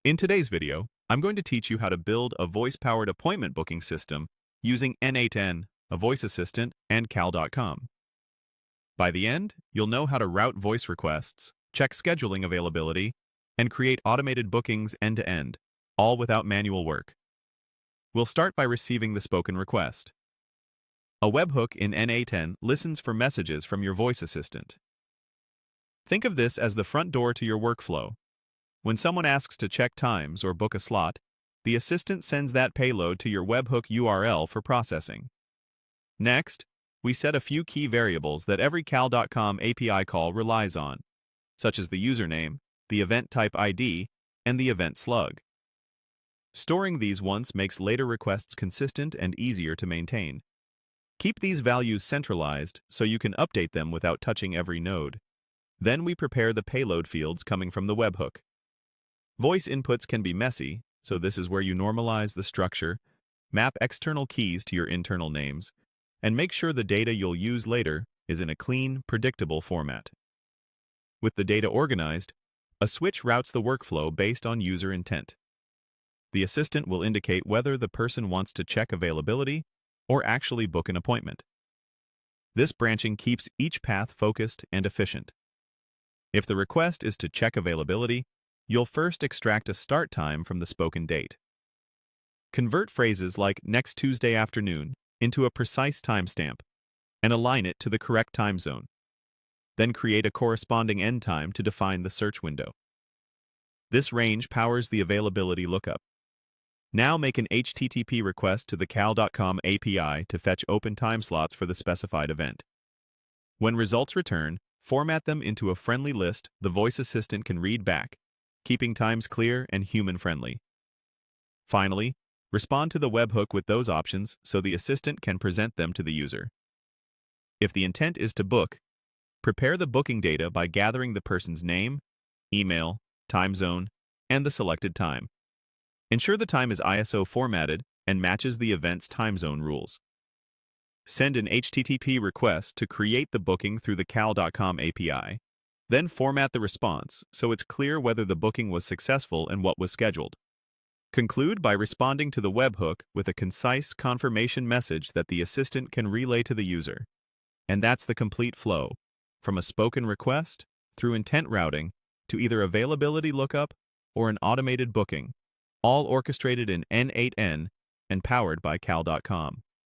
In today's video, I'm going to teach you how to build a voice-powered appointment booking system using n8n, a voice assistant, and cal.com. By the end, you'll know how to route voice requests, check scheduling availability, and create automated bookings end-to-end, all without manual work. We'll start by receiving the spoken request. A webhook in n8n listens for messages from your voice assistant. Think of this as the front door to your workflow. When someone asks to check times or book a slot, the assistant sends that payload to your webhook URL for processing. Next, we set a few key variables that every cal.com API call relies on, such as the username, the event type ID, and the event slug. Storing these once makes later requests consistent and easier to maintain. Keep these values centralized so you can update them without touching every node. Then we prepare the payload fields coming from the webhook. Voice inputs can be messy, so this is where you normalize the structure, map external keys to your internal names, and make sure the data you'll use later is in a clean, predictable format. With the data organized, a switch routes the workflow based on user intent. The assistant will indicate whether the person wants to check availability or actually book an appointment. This branching keeps each path focused and efficient. If the request is to check availability, you'll first extract a start time from the spoken date. Convert phrases like next Tuesday afternoon into a precise timestamp and align it to the correct time zone. Then create a corresponding end time to define the search window. This range powers the availability lookup. Now make an HTTP request to the cal.com API to fetch open time slots for the specified event. When results return, format them into a friendly list the voice assistant can read back, keeping times clear and human-friendly. Finally, respond to the webhook with those options so the assistant can present them to the user. If the intent is to book, prepare the booking data by gathering the person's name, email, time zone, and the selected time. Ensure the time is ISO formatted and matches the event's time zone rules. Send an HTTP request to create the booking through the cal.com API. Then format the response so it's clear whether the booking was successful and what was scheduled. Conclude by responding to the webhook with a concise confirmation message that the assistant can relay to the user. And that's the complete flow, from a spoken request through intent routing to either availability lookup or an automated booking, all orchestrated in n8n and powered by cal.com.